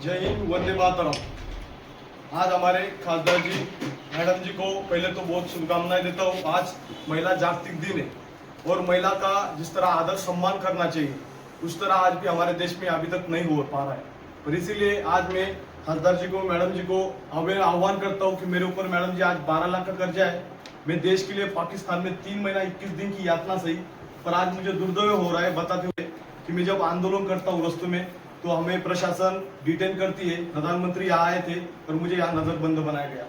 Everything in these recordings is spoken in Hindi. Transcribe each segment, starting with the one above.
जय हिंद, वंदे मातरम। आज हमारे खासदार जी मैडम जी को पहले तो बहुत शुभकामनाएं देता हूँ। आज महिला जागतिक दिन है और महिला का जिस तरह आदर सम्मान करना चाहिए उस तरह आज भी हमारे देश में अभी तक नहीं हो पा रहा है। और इसीलिए आज मैं खासदार जी को, मैडम जी को आह्वान करता हूँ कि मेरे ऊपर मैडम जी आज 12 लाख का कर्जा है। मैं देश के लिए पाकिस्तान में 3 महीना 21 दिन की यातना सही, पर आज मुझे दुर्दैव हो रहा है बताते हुए कि मैं जब आंदोलन करता हूँ रस्तों में तो हमें प्रशासन डिटेन करती है। प्रधानमंत्री यहाँ आए थे और मुझे यहाँ नजरबंद बनाया गया,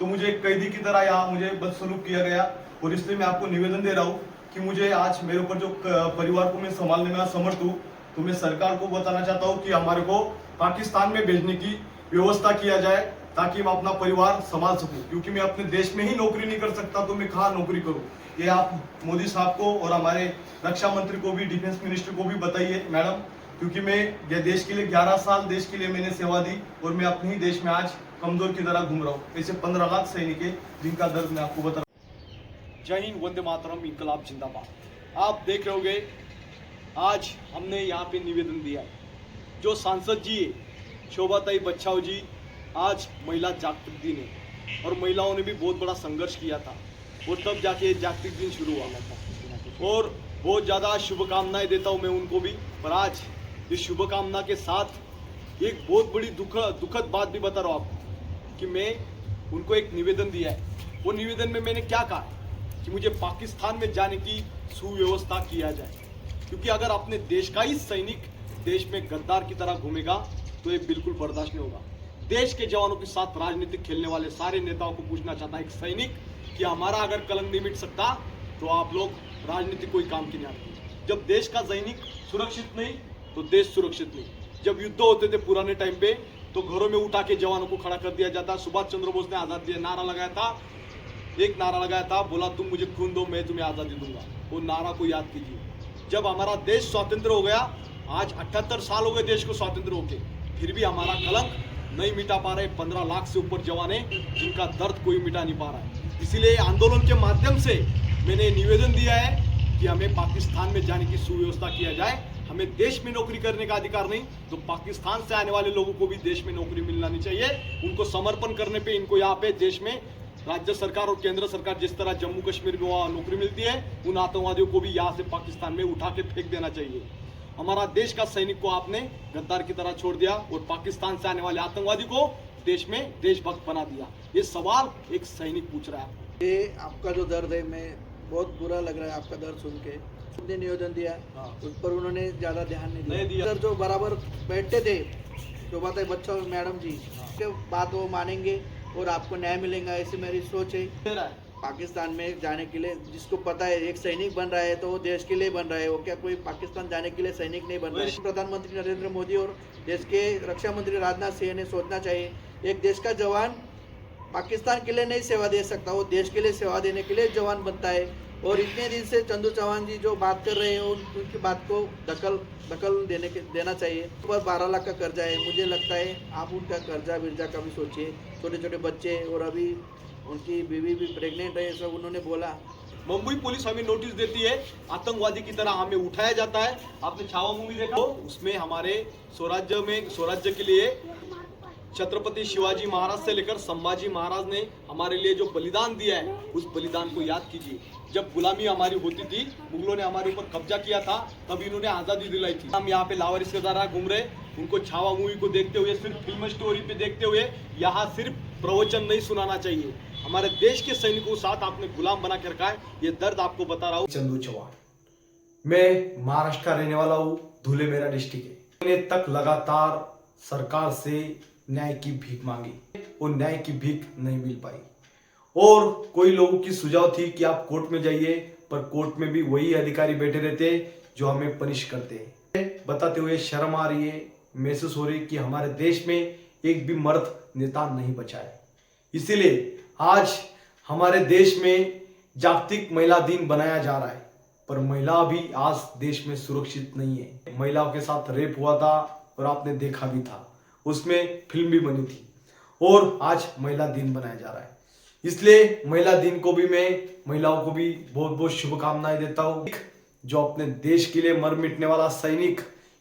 तो मुझे एक कैदी की तरह यहाँ मुझे बदसलूक किया गया। और इसलिए मैं आपको निवेदन दे रहा हूँ कि मुझे आज मेरे ऊपर जो परिवार को मैं संभालने में असमर्थ हूँ, तो मैं सरकार को बताना चाहता हूँ कि हमारे को पाकिस्तान में भेजने की व्यवस्था किया जाए ताकि मैं अपना परिवार संभाल सकूं। क्योंकि मैं अपने देश में ही नौकरी नहीं कर सकता तो मैं कहाँ नौकरी करूं। ये आप मोदी साहब को और हमारे रक्षा मंत्री को भी, डिफेंस मिनिस्टर को भी बताइए मैडम, क्योंकि मैं ये देश के लिए 11 साल देश के लिए मैंने सेवा दी और मैं अपने ही देश में आज कमजोर की तरह घूम रहा हूँ। ऐसे 15 लाख सैनिक है जिनका दर्द मैं आपको बता रहा हूँ। जय हिंद, वंदे मातरम, इनकलाब जिंदाबाद। आप देख रहे होंगे आज हमने यहाँ पे निवेदन दिया है। जो सांसद जी है शोभाताई बच्चाओ जी, आज महिला जागतिक दिन है और महिलाओं ने भी बहुत बड़ा संघर्ष किया था और तब जाके जागतिक दिन शुरू हुआ था। और बहुत ज़्यादा शुभकामनाएं देता हूं मैं उनको भी। पर आज इस शुभकामना के साथ एक बहुत बड़ी दुखद बात भी बता रहा हूं आपको कि मैं उनको एक निवेदन दिया है। वो निवेदन में मैंने क्या कहा कि मुझे पाकिस्तान में जाने की सुव्यवस्था किया जाए, क्योंकि अगर अपने देश का ही सैनिक देश में गद्दार की तरह घूमेगा तो ये बिल्कुल बर्दाश्त नहीं होगा। देश के जवानों के साथ राजनीतिक खेलने वाले सारे नेताओं को पूछना चाहता है एक सैनिक कि हमारा अगर कलंक नहीं मिट सकता तो आप लोग राजनीति कोई काम की नहीं आती। जब देश का सैनिक सुरक्षित नहीं तो देश सुरक्षित नहीं। जब युद्ध होते थे पुराने टाइम पे तो घरों में उठा के जवानों को खड़ा कर दिया जाता। सुभाष चंद्र बोस ने आजादी नारा लगाया था, एक नारा लगाया था, बोला तुम मुझे खून दो मैं तुम्हें आजादी दूंगा। वो नारा को याद कीजिए। जब हमारा देश स्वतंत्र हो गया, आज 78 साल हो गए देश को स्वतंत्र होके, फिर भी हमारा कलंक नहीं मिटा पा रहे 15 लाख से ऊपर जवान हैं जिनका दर्द कोई मिटा नहीं पा रहा है। इसीलिए आंदोलन के माध्यम से मैंने निवेदन दिया है कि हमें पाकिस्तान में जाने की सुव्यवस्था किया जाए। हमें देश में नौकरी करने का अधिकार नहीं, तो पाकिस्तान से आने वाले लोगों को भी देश में नौकरी मिलना नहीं चाहिए। उनको समर्पण करने पे इनको यहाँ पे देश में राज्य सरकार और केंद्र सरकार जिस तरह जम्मू कश्मीर में वहाँ नौकरी मिलती है, उन आतंकवादियों को भी यहाँ से पाकिस्तान में उठा के फेंक देना चाहिए। हमारा देश का सैनिक को आपने गद्दार की तरह छोड़ दिया और पाकिस्तान से आने वाले आतंकवादी को देश में देशभक्त बना दिया। ये सवाल एक सैनिक पूछ रहा है। ये आपका जो दर्द है, मैं बहुत बुरा लग रहा है आपका दर्द सुन के। उन्होंने निवेदन दिया, उस पर उन्होंने ज़्यादा ध्यान नहीं दिया। सर जो बराबर बैठते थे शोभाताई बच्चाओ मैडम जी, के बात वो मानेंगे और आपको न्याय मिलेगा, ऐसी मेरी सोच है। पाकिस्तान में जाने के लिए जिसको पता है एक सैनिक बन रहा है तो वो देश के लिए बन रहा है, वो क्या कोई पाकिस्तान जाने के लिए सैनिक नहीं बन रहा है। प्रधानमंत्री नरेंद्र मोदी और देश के रक्षा मंत्री राजनाथ सिंह ने सोचना चाहिए, एक देश का जवान पाकिस्तान के लिए नहीं सेवा दे सकता, वो देश के लिए सेवा देने के लिए जवान बनता है। और इतने दिन से चंदू चौहान जी जो बात कर रहे हैं उनकी बात को दखल देना चाहिए। पर 12 लाख का कर्जा है, मुझे लगता है आप उनका कर्जा विर्जा का भी सोचिए। छोटे छोटे बच्चे और अभी उनकी बीवी भी प्रेग्नेंट है, सब उन्होंने बोला। मुंबई पुलिस हमें नोटिस देती है, आतंकवादी की तरह हमें उठाया जाता है। आपने छावा मूवी देखा, उसमें हमारे स्वराज्य के लिए छत्रपति शिवाजी महाराज से लेकर संभाजी महाराज ने हमारे लिए जो बलिदान दिया है, उस बलिदान को याद कीजिए। जब गुलामी हमारी होती थी, मुगलों ने हमारे ऊपर कब्जा किया था, तब इन्होंने आज़ादी दिलाई थी। हम यहाँ पे लावारिस के तरह घूम रहे, उनको छावा मूवी को देखते हुए, सिर्फ फिल्म स्टोरी पे देखते हुए यहाँ सिर्फ प्रवचन नहीं सुनाना चाहिए। हमारे देश के सैनिकों के साथ आपने गुलाम बना के रखा है, ये दर्द आपको बता रहा हूँ। चंदू चौहान, मैं महाराष्ट्र का रहने वाला हूँ, धुले मेरा डिस्ट्रिक्ट है। मैंने तक लगातार सरकार से न्याय की भीख मांगी और न्याय की भीख नहीं मिल पाई। और कोई लोगों की सुझाव थी कि आप कोर्ट में जाइए, पर कोर्ट में भी वही अधिकारी बैठे रहते जो हमें पनिश करते हैं। बताते हुए शर्म आ रही है, महसूस हो रही कि हमारे देश में एक भी मर्द नेता नहीं बचा है। इसीलिए आज हमारे देश में जागतिक महिला दिन बनाया जा रहा है, पर महिला भी आज देश में सुरक्षित नहीं है। महिलाओं के साथ रेप हुआ था और आपने देखा भी था, उसमें फिल्म भी बनी थी और आज महिला दिन बनाया जा रहा है। इसलिए महिला दिन को भी मैं महिलाओं को भी बहुत बहुत शुभकामनाएं देता हूँ। जो अपने देश के लिए मर मिटने वाला सैनिक,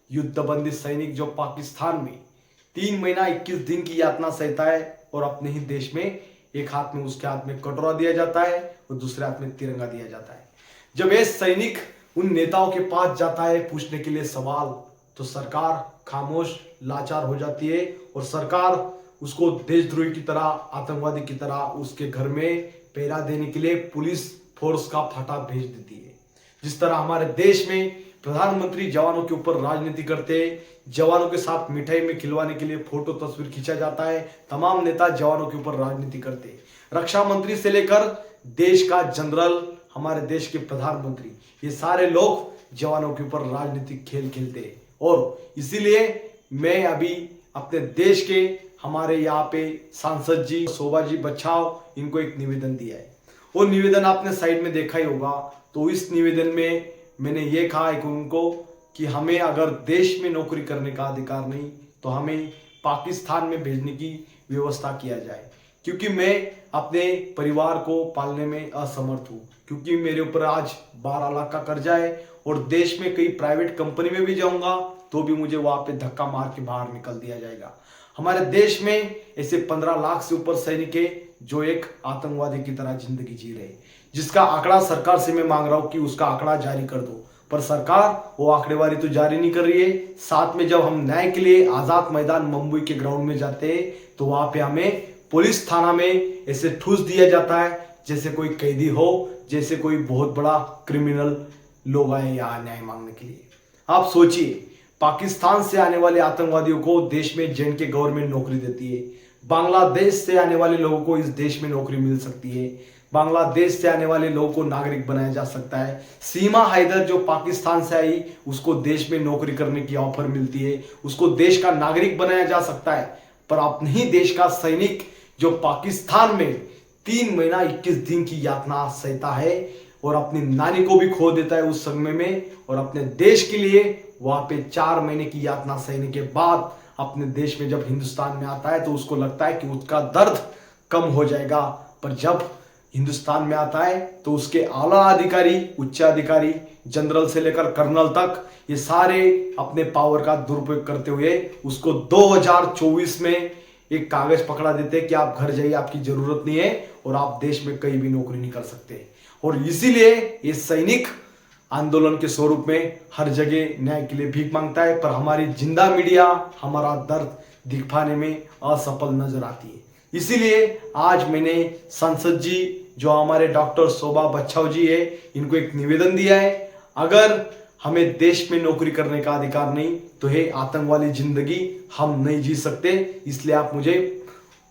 युद्धबंदी सैनिक जो पाकिस्तान में 3 महीना 21 दिन की यातना सहता है और अपने ही देश में एक हाथ में उसके हाथ में कटोरा दिया जाता है और दूसरे हाथ में तिरंगा दिया जाता है। जब ये सैनिक उन नेताओं के पास जाता है पूछने के लिए सवाल, तो सरकार खामोश लाचार हो जाती है और सरकार उसको देशद्रोही की तरह, आतंकवादी की तरह उसके घर में पहरा देने के लिए पुलिस फोर्स का फाटा भेज देती है। जिस तरह हमारे देश में प्रधानमंत्री जवानों के ऊपर राजनीति करते हैं, जवानों के साथ मिठाई में खिलवाने के लिए फोटो तस्वीर खींचा जाता है, तमाम नेता जवानों के ऊपर राजनीति करते हैं। रक्षा मंत्री से लेकर देश का जनरल, हमारे देश के प्रधानमंत्री, ये सारे लोग जवानों के ऊपर राजनीतिक खेल खेलते हैं। और इसीलिए मैं अभी अपने देश के हमारे यहाँ पे सांसद जी शोभा जी बच्चाव, इनको एक निवेदन दिया है। वो निवेदन आपने साइड में देखा ही होगा। तो इस निवेदन में मैंने ये कहा है कि उनको कि हमें अगर देश में नौकरी करने का अधिकार नहीं तो हमें पाकिस्तान में भेजने की व्यवस्था किया जाए, क्योंकि मैं अपने परिवार को पालने में असमर्थ हूँ, क्योंकि मेरे ऊपर आज 12 लाख का कर्जा है और देश में कई प्राइवेट कंपनी में भी जाऊंगा तो भी मुझे वहां पे धक्का मार के बाहर निकल दिया जाएगा। हमारे देश में ऐसे 15 लाख से ऊपर सैनिक है जो एक आतंकवादी की तरह जिंदगी जी रहे, जिसका आंकड़ा सरकार से मैं मांग रहा हूं कि उसका आंकड़ा जारी कर दो, पर सरकार वो आंकड़ेवारी तो जारी नहीं कर रही है। साथ में जब हम न्याय के लिए आजाद मैदान मुंबई के ग्राउंड में जाते हैं तो वहां पे हमें पुलिस थाना में ऐसे ठूस दिया जाता है जैसे कोई कैदी हो, जैसे कोई बहुत बड़ा क्रिमिनल लोग आए यहाँ न्याय मांगने के लिए। आप सोचिए, पाकिस्तान से आने वाले आतंकवादियों को देश में जेन के गवर्नमेंट नौकरी देती है, बांग्लादेश से आने वाले लोगों को इस देश में नौकरी मिल सकती है, बांग्लादेश से आने वाले लोगों को नागरिक बनाया जा सकता है। सीमा हैदर जो पाकिस्तान से आई उसको देश में नौकरी करने की ऑफर मिलती है, उसको देश का नागरिक बनाया जा सकता है। पर अपने ही देश का सैनिक जो पाकिस्तान में 3 महीना 21 दिन की यातना सहता है और अपनी नानी को भी खो देता है उस समय में, और अपने देश के लिए वहां पे 4 महीने की यातना सहने के बाद अपने देश में जब हिंदुस्तान में आता है तो उसको लगता है कि उसका दर्द कम हो जाएगा। पर जब हिंदुस्तान में आता है तो उसके आला अधिकारी, उच्च अधिकारी, जनरल से लेकर कर्नल तक, ये सारे अपने पावर का दुरुपयोग करते हुए उसको 2024 में एक कागज पकड़ा देते हैं कि आप घर जाइए, आपकी जरूरत नहीं है और आप देश में कहीं भी नौकरी नहीं कर सकते। और इसीलिए ये सैनिक आंदोलन के स्वरूप में हर जगह न्याय के लिए भीख मांगता है, पर हमारी जिंदा मीडिया हमारा दर्द दिखाने में असफल नजर आती है। इसीलिए आज मैंने संसद जी जो हमारे डॉक्टर शोभा बच्चाव जी है, इनको एक निवेदन दिया है। अगर हमें देश में नौकरी करने का अधिकार नहीं तो है आतंकवादी जिंदगी हम नहीं जी सकते, इसलिए आप मुझे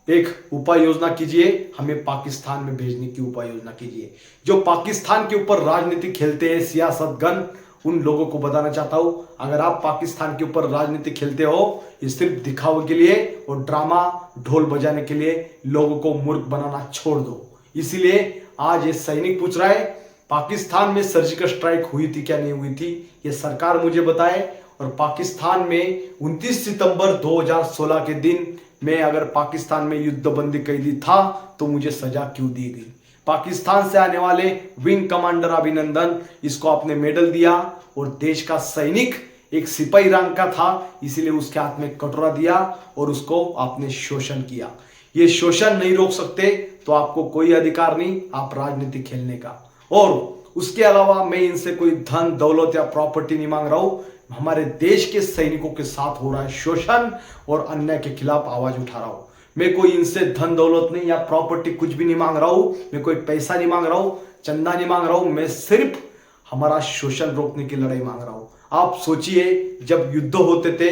एक उपाय योजना कीजिए, हमें पाकिस्तान में भेजने की उपाय योजना कीजिए। जो पाकिस्तान के ऊपर राजनीति खेलते हैं सियासतगन, उन लोगों को बताना चाहता हूं, अगर आप पाकिस्तान के ऊपर राजनीति खेलते हो ये सिर्फ दिखावे के लिए और ड्रामा ढोल बजाने के लिए, लोगों को मूर्ख बनाना छोड़ दो। इसीलिए आज ये सैनिक पूछ रहा है पाकिस्तान में सर्जिकल स्ट्राइक हुई थी क्या नहीं हुई थी, ये सरकार मुझे बताए। और पाकिस्तान में 29 सितंबर 2016 के दिन मैं अगर पाकिस्तान में युद्धबंदी कैदी था तो मुझे सजा क्यों दी गई। पाकिस्तान से आने वाले विंग कमांडर अभिनंदन, इसको आपने मेडल दिया और देश का सैनिक एक सिपाही रंग का था, इसीलिए उसके हाथ में कटोरा दिया और उसको आपने शोषण किया। ये शोषण नहीं रोक सकते तो आपको कोई अधिकार नहीं आप राजनीति खेलने का। और उसके अलावा मैं इनसे कोई धन दौलत या प्रॉपर्टी नहीं मांग रहा हूं, हमारे देश के सैनिकों के साथ हो रहा है शोषण और अन्याय के खिलाफ आवाज उठा रहा हूं। मैं कोई इनसे धन दौलत नहीं या प्रॉपर्टी कुछ भी नहीं मांग रहा हूं, मैं कोई पैसा नहीं मांग रहा हूं, चंदा नहीं मांग रहा हूं, मैं सिर्फ हमारा शोषण रोकने की लड़ाई मांग रहा हूं। आप सोचिए, जब युद्ध होते थे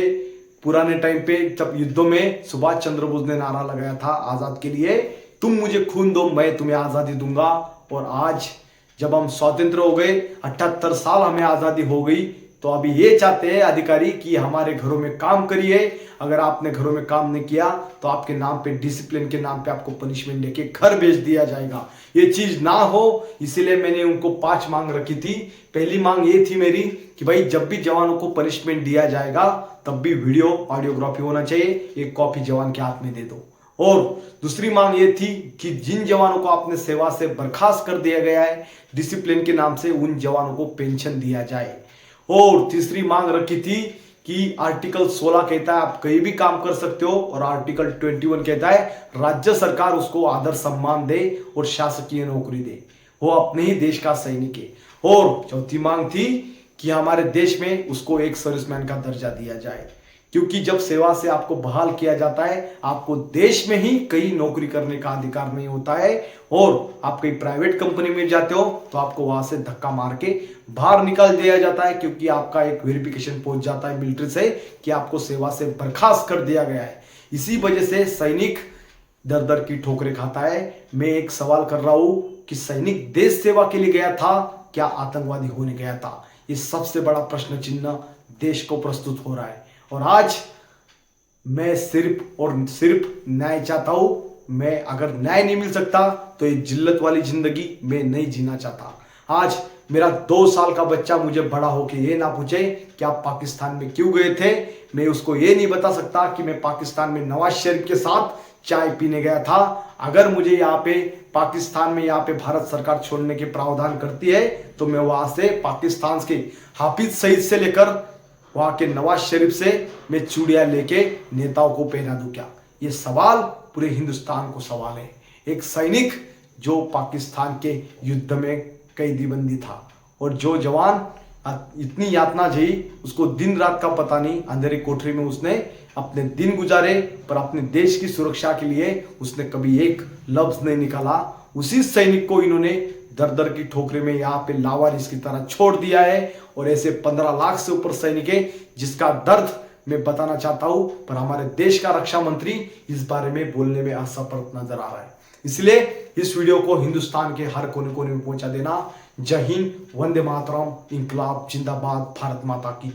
पुराने टाइम पे, जब युद्धों में सुभाष चंद्र बोस ने नारा लगाया था आजाद के लिए, तुम मुझे खून दो मैं तुम्हें आजादी दूंगा। और आज जब हम स्वतंत्र हो गए, 78 साल हमें आजादी हो गई, तो अभी ये चाहते हैं अधिकारी कि हमारे घरों में काम करिए। अगर आपने घरों में काम नहीं किया तो आपके नाम पे, डिसिप्लिन के नाम पे आपको पनिशमेंट देके घर भेज दिया जाएगा। ये चीज ना हो, इसीलिए मैंने उनको 5 मांग रखी थी। पहली मांग ये थी मेरी कि भाई जब भी जवानों को पनिशमेंट दिया जाएगा तब भी वीडियो ऑडियोग्राफी होना चाहिए, एक कॉपी जवान के हाथ में दे दो। और दूसरी मांग ये थी कि जिन जवानों को आपने सेवा से बर्खास्त कर दिया गया है डिसिप्लिन के नाम से, उन जवानों को पेंशन दिया जाए। और तीसरी मांग रखी थी कि आर्टिकल 16 कहता है आप कहीं भी काम कर सकते हो और आर्टिकल 21 कहता है राज्य सरकार उसको आदर सम्मान दे और शासकीय नौकरी दे, वो अपने ही देश का सैनिक है। और चौथी मांग थी कि हमारे देश में उसको एक सर्विसमैन का दर्जा दिया जाए, क्योंकि जब सेवा से आपको बहाल किया जाता है आपको देश में ही कहीं नौकरी करने का अधिकार नहीं होता है, और आप कहीं प्राइवेट कंपनी में जाते हो तो आपको वहां से धक्का मार के बाहर निकाल दिया जाता है, क्योंकि आपका एक वेरिफिकेशन पहुंच जाता है मिलिट्री से कि आपको सेवा से बर्खास्त कर दिया गया है। इसी वजह से सैनिक दर दर की ठोकरें खाता है। मैं एक सवाल कर रहा हूं कि सैनिक देश सेवा के लिए गया था, क्या आतंकवादी होने गया था? ये सबसे बड़ा प्रश्न चिन्ह देश को प्रस्तुत हो रहा है। और आज मैं सिर्फ और सिर्फ न्याय चाहता हूं। मैं अगर न्याय नहीं मिल सकता तो ये जिल्लत वाली जिंदगी मैं नहीं जीना चाहता। आज मेरा 2 साल का बच्चा मुझे बड़ा होके ये ना पूछे कि आप पाकिस्तान में क्यों गए थे, मैं उसको ये नहीं बता सकता कि मैं पाकिस्तान में नवाज शरीफ के साथ चाय पीने गया था। अगर मुझे यहाँ पे पाकिस्तान में यहाँ पे भारत सरकार छोड़ने के प्रावधान करती है तो मैं वहां से पाकिस्तान के हाफिज सईद से लेकर वहां के नवाज शरीफ से मैं चूड़ियां लेके नेताओं को पहना दूं क्या? ये सवाल पूरे हिंदुस्तान को सवाल है। एक सैनिक जो पाकिस्तान के युद्ध में कैदी बंदी था और जो जवान इतनी यातना झेली, उसको दिन रात का पता नहीं, अंधेरी कोठरी में उसने अपने दिन गुजारे पर अपने देश की सुरक्षा के लिए उसने कभी एक लफ्ज नहीं निकाला। उसी सैनिक को इन्होंने दर दर की ठोकरे में यहाँ पे लावारिस की तरह छोड़ दिया है। और ऐसे 15 लाख से ऊपर सैनिक है जिसका दर्द मैं बताना चाहता हूं, पर हमारे देश का रक्षा मंत्री इस बारे में बोलने में असमर्थ नजर आ रहा है। इसलिए इस वीडियो को हिंदुस्तान के हर कोने कोने में पहुंचा देना। जय हिंद, वंदे मातरम, इंकलाब जिंदाबाद, भारत माता की।